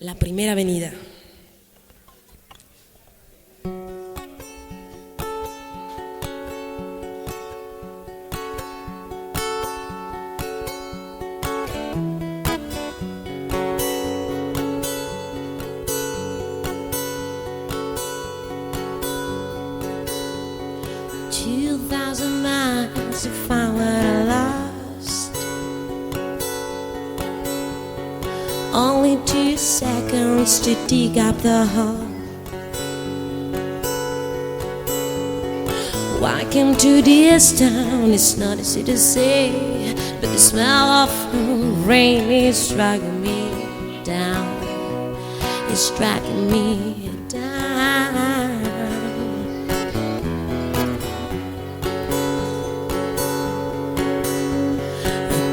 La primera avenida. To find what I lost. Only 2 seconds to dig up the hole. Welcome to this town, it's not easy to say, but the smell of rain is dragging me down. It's dragging me down.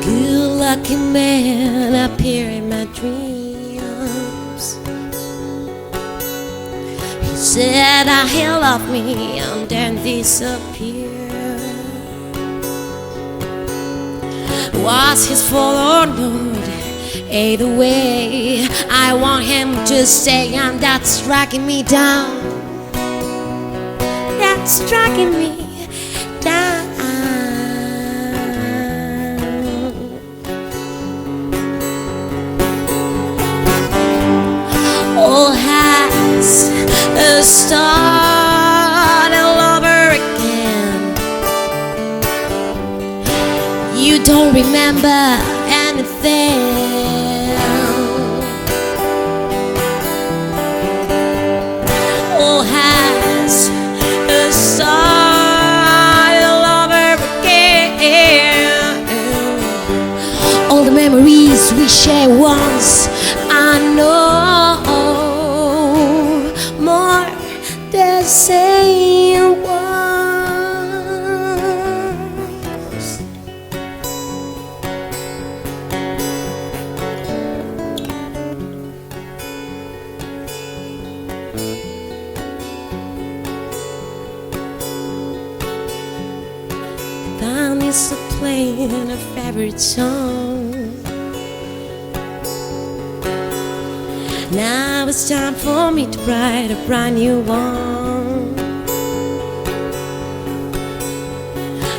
Good-looking man appear in my dreams. He said that he loved me and then disappeared. Was his fault or not? Either way, I want him to stay, and that's dragging me down. That's dragging me down. All has started all over again. You don't remember anything. All has started all over again. All the memories we shared once, I know more than saying words. Found is to play a favorite song. Now it's time for me to write a brand new one.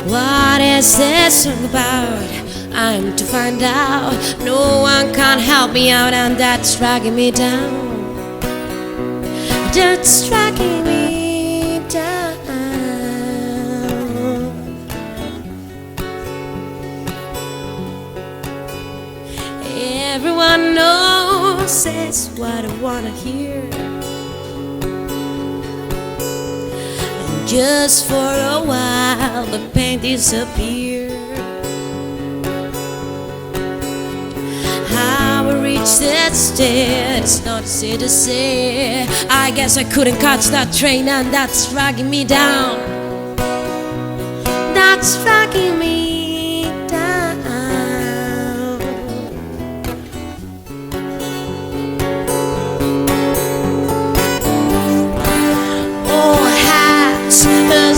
What is this song about? I'm to find out. No one can help me out, and that's dragging me down. That's dragging me down. Everyone knows it's what I wanna hear. And just for a while the pain disappeared. How I reached that state, it's not easy to say. I guess I couldn't catch that train, and that's dragging me down. That's dragging me down.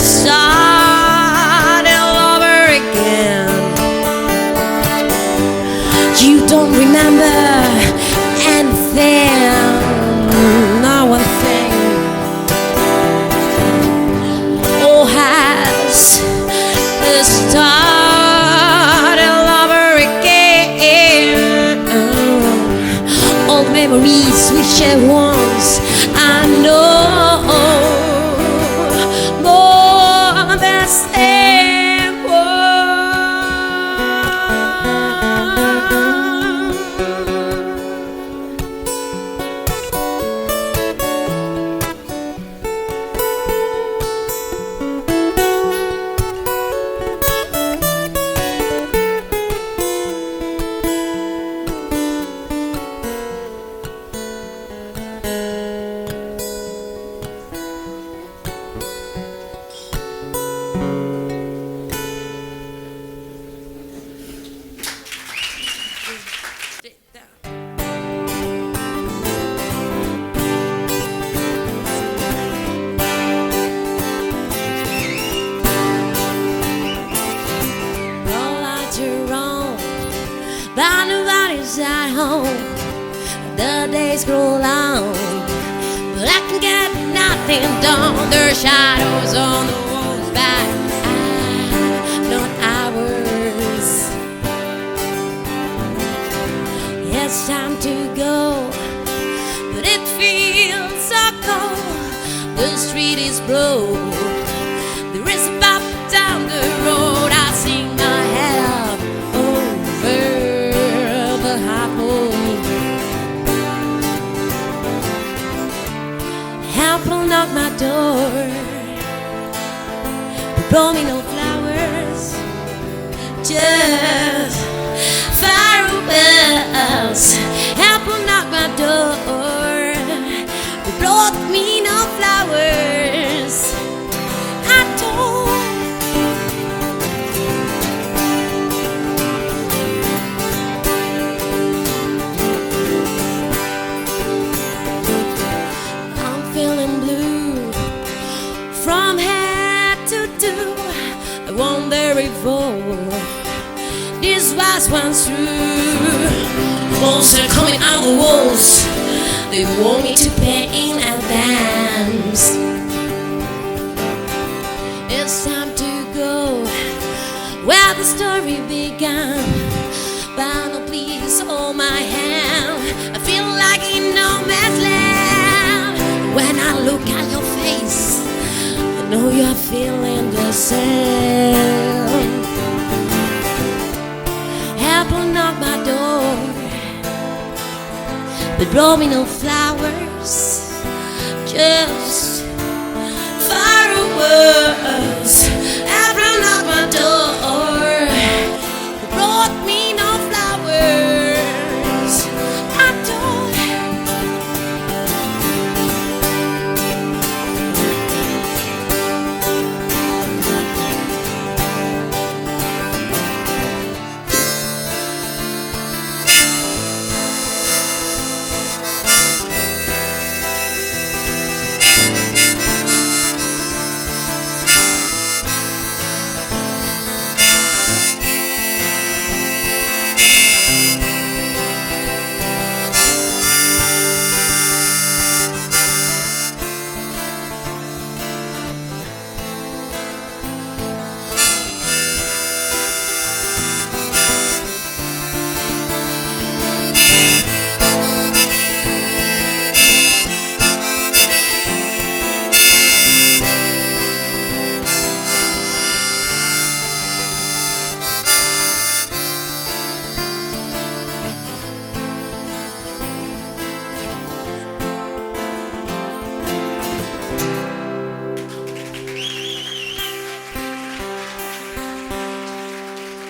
Start all over again. You don't remember anything, not one thing. All has started all over again. All the memories we shared once, I know. the days grow long, but I can get nothing done. There are shadows on the walls back, not ours. It's time to go, but it feels so cold. The street is broke, there is a pub down the road. I sing my head up over the highway. Help will knock my door, but brought me no flowers, just farewells. Help will knock my door, but brought me no flowers. I told I'm feeling blue from head to toe. I wonder if this was once true. Walls are coming out the walls, they want me to pay in advance. It's time to go where the story began. But no, please hold my hand. I feel like in no man's land. When I look at your face, I know you're feeling the same. Help will knock my door, but brought me no flowers, just fireworks. Help will knock my door, but brought me no flowers. I don't.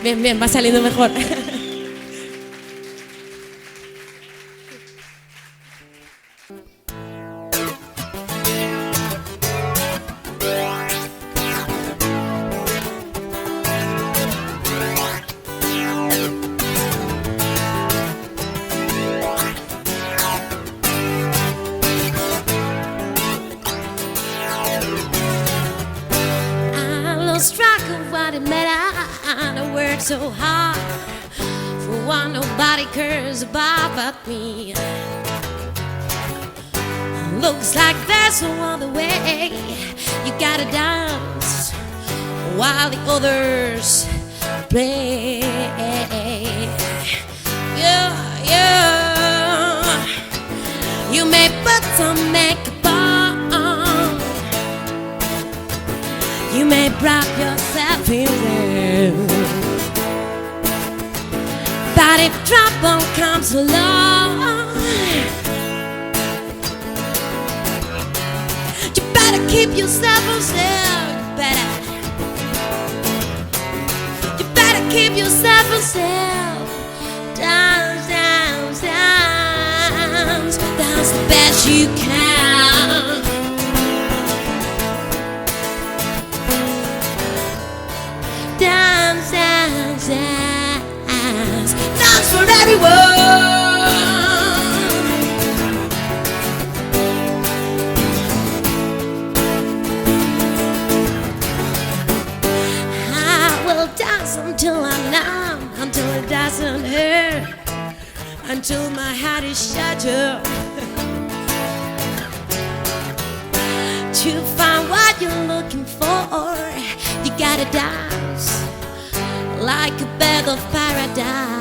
Bien, bien, va saliendo mejor. I lost track of what it meant. I worked so hard for what nobody cares about but me. Looks like there's no other way. You gotta dance while the others play. Yeah, yeah. You may put some makeup on, you may wrap yourself in there, but if trouble comes along, you better keep yourself on sale. You better keep yourself on sale. Dance, dance, dance, dance the best you can. Dance, dance, dance, dance for everyone. I will dance until I'm numb, until it doesn't hurt, until my heart is shattered. To find what you're looking for, you gotta dance like a bag of paradise.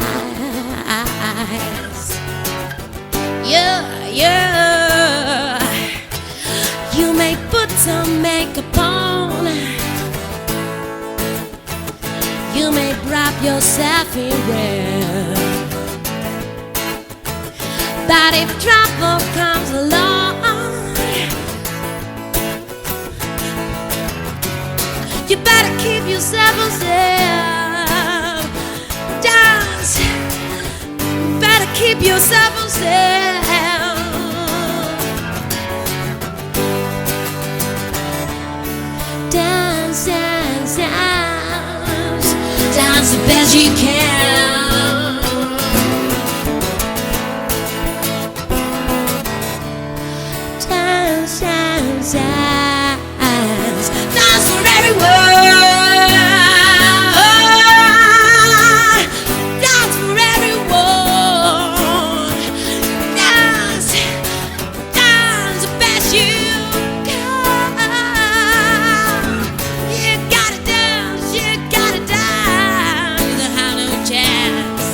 Yeah, yeah. You may put some makeup on, you may wrap yourself in red, but if trouble comes along, you better keep yourself on self. Dance, better keep yourself on self. Dance, dance, dance, dance the best you can. Dance, dance, dance, dance for everyone. Dance for everyone. Dance, dance the best you can. You gotta dance, you gotta dance. You don't have no chance.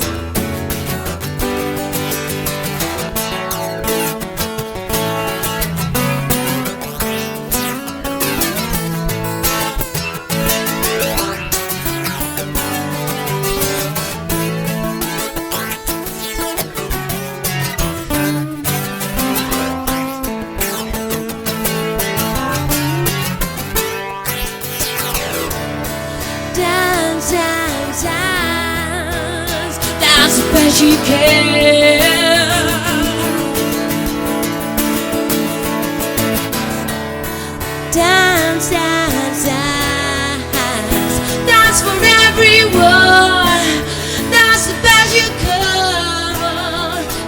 Dance, dance, dance, dance the best you can. Dance, dance, dance, dance for everyone. Dance the best you can.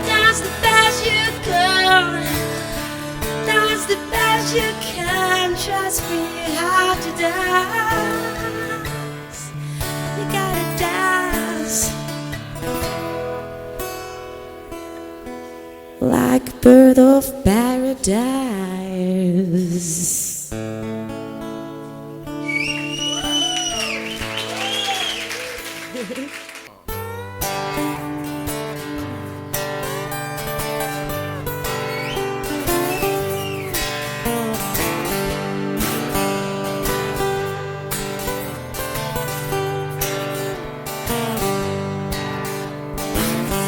Dance the best you can. Dance the best you can. Trust me, you have to dance. You gotta dance like a bird of paradise.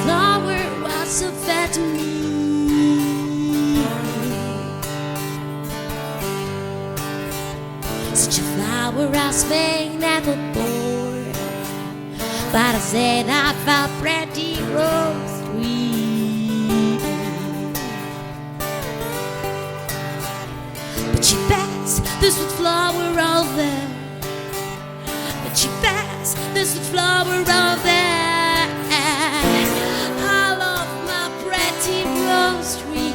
Flower was so fat to me. Such a flower I Spain never bore, but I said I felt pretty rose sweet. But she passed this sweet flower over. But she passed this sweet flower over. I love my pretty rose tree.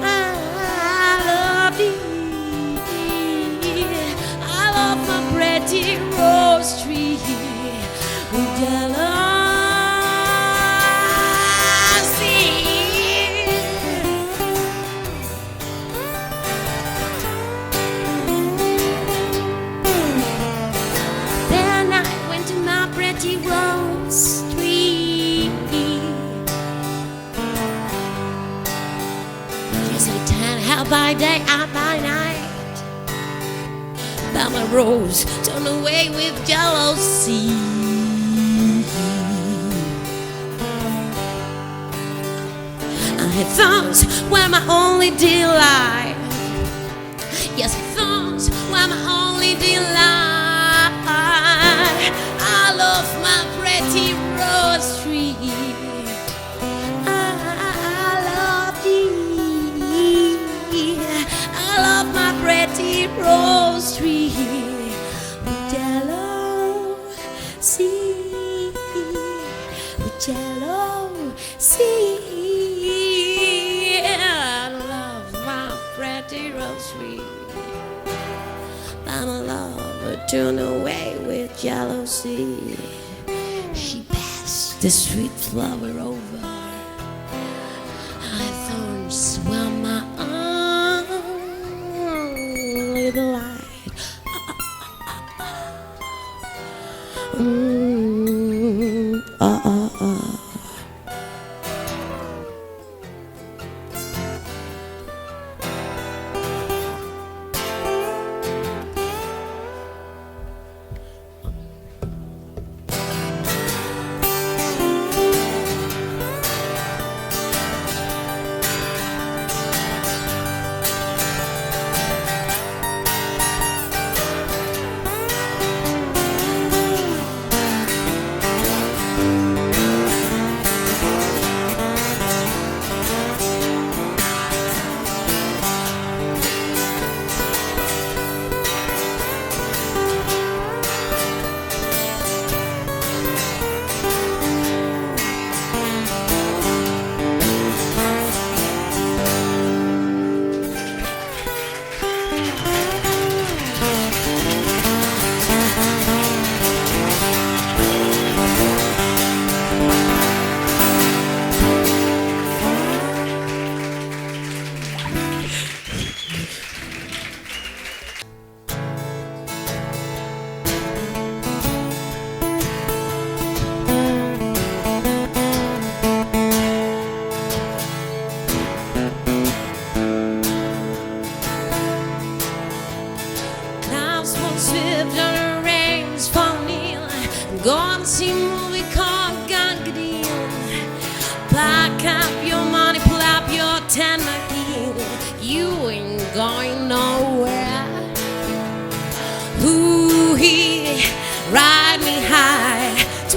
I love you. I love my pretty rose tree. With jealousy. Then I went to my pretty rose tree. You say ten hell by day and by night, but my rose turned away with jealousy. I had thorns were my only delight. Yes, thorns were my only delight. I love my pretty rose tree. I love you. I love my pretty rose tree. With jealousy, with jealousy. I love my pretty rose tree. But my lover turned away with jealousy. She passed the sweet flower over. I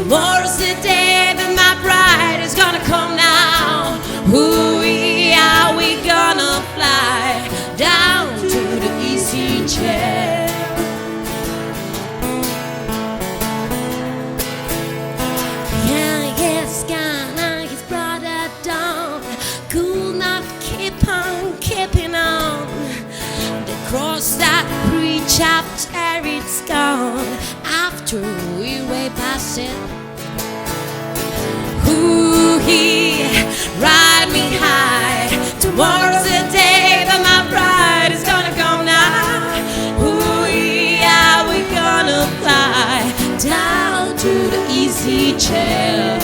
Tomorrow's the day that my bride is gonna come now. Are we gonna fly down to the easy chair? Yeah, yes, gonna he's brought her down. Could not keep on keeping on. The cross that bridge after it's gone, after we way past it. He ride me high. Tomorrow's the day that my bride is gonna come now. Are we gonna fly down to the easy chair?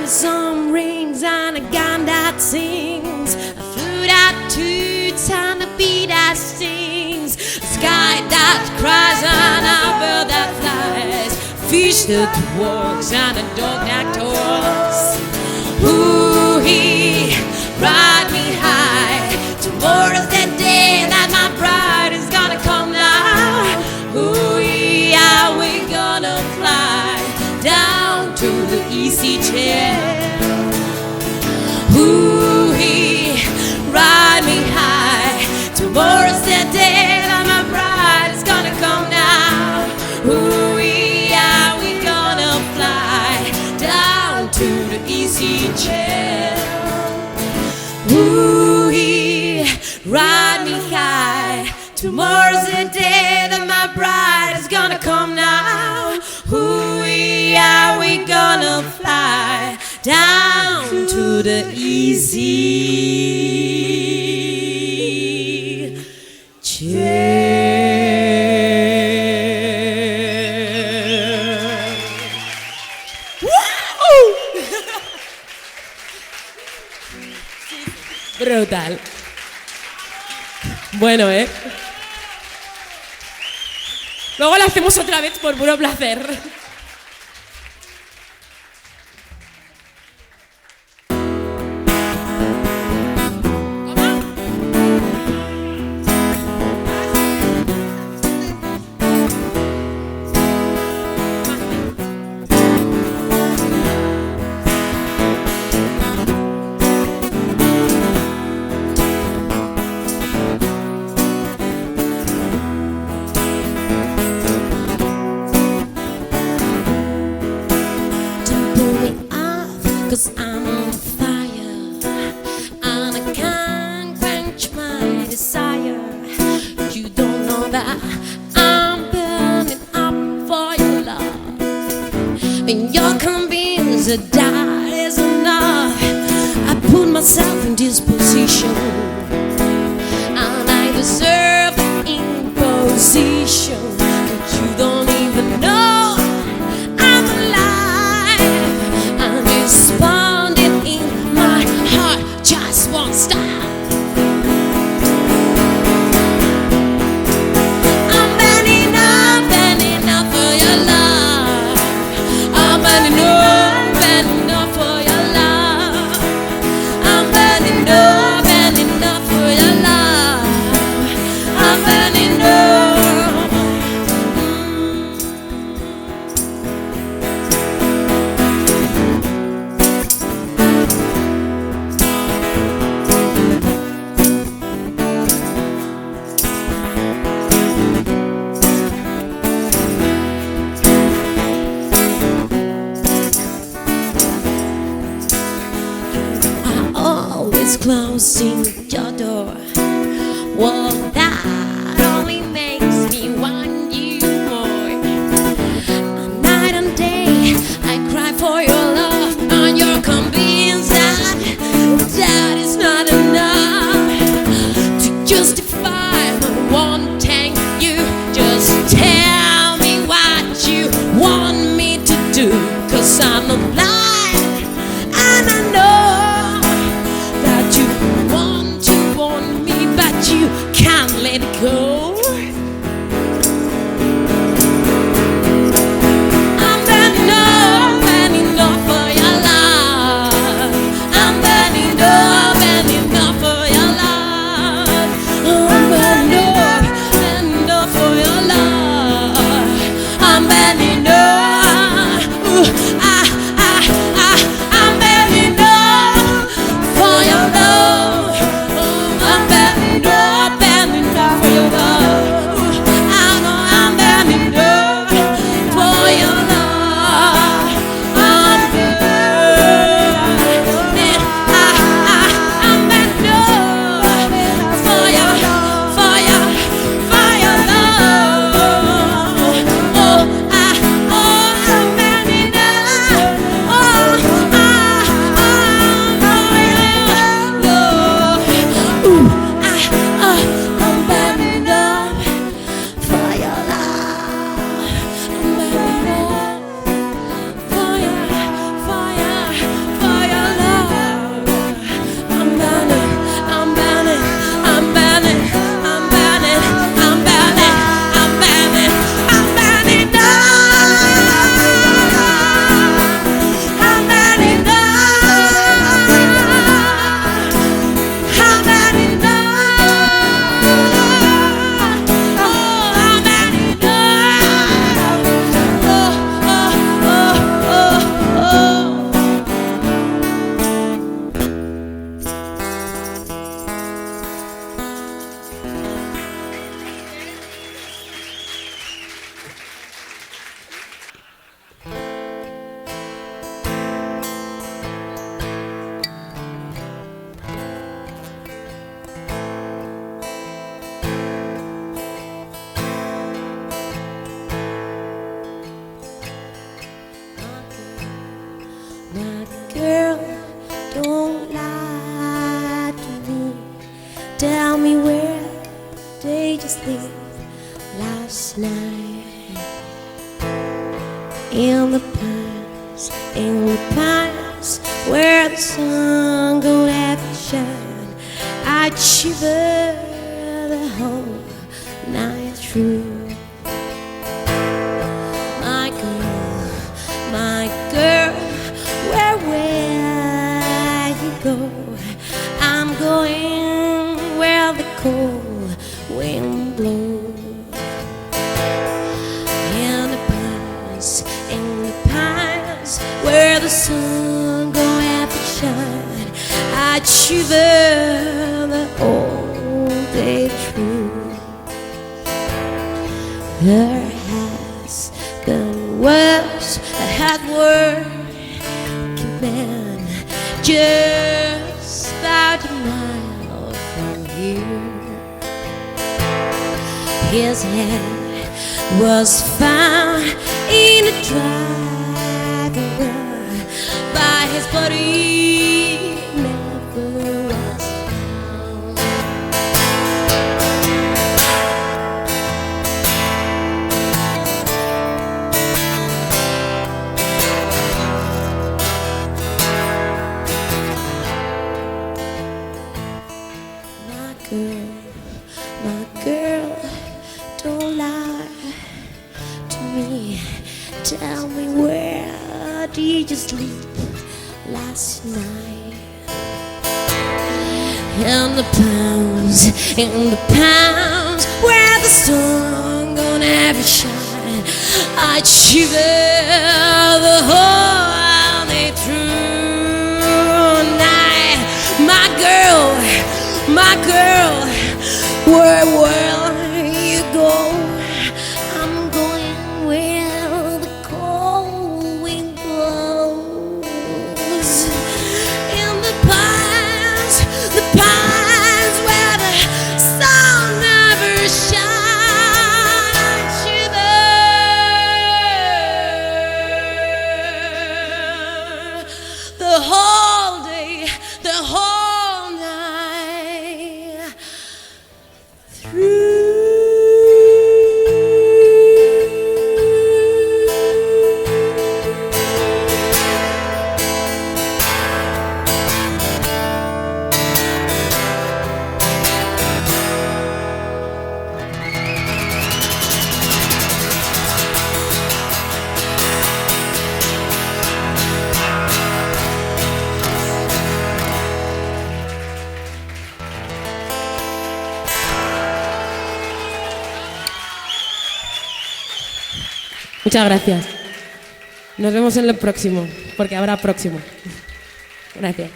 Some rings and a gun that sings, a flute that toots and a bee that stings, a sky that cries and a bird that flies, fish that walks and a dog that talks. He ride me high. Tomorrow's the day that my bride is gonna come now. Are we gonna fly down to the easy chair? He ride me high. Tomorrow's the day that my bride is gonna come now. Are we gonna fly down to the easy chair? He ride me high. Tomorrow's the day that my bride is gonna come now. Are we gonna fly down to the easy chair? ¡Wow! Brutal. Bueno, luego lo hacemos otra vez por puro placer. Cause I'm on fire and I can't quench my desire. You don't know that I'm burning up for your love, and you're convinced that that is enough. I put myself in this position and I deserve the imposition, but you don't even know I'm alive, and it's pounding in my heart, just won't stop. I'm burning up for your love. I'm burning up for your love. I'm burning up for your love. I'm burning up. Always closing your door. Well, that only makes me want you more. Night and day, I cry for your love, and you're convinced that that is not enough to justify my wanting you. Just tell me what you want me to do, 'cause I'm not blind, and I know that you want me, but you can't let it go. asleep last night. In the pines, where the sun don't ever shine, I shiver the whole night through. My girl, where will you go? I'm going where the cold wind blows. In the pines, where the sun don't ever shine, I'd shiver the whole day through. There has been worse, I had working man just about a mile from here. His head was found in a driveway, by his body never was found. My girl, don't lie to me. Tell me, where did you sleep last night? In the pounds, where the sun gonna ever shine, I'd shiver the whole day through night. My girl, where will you go? I'm going where the cold wind blows. In the pines where the sun never shines, I shiver the whole day, the whole night through. Muchas gracias. Nos vemos en el próximo, porque habrá próximo. Gracias.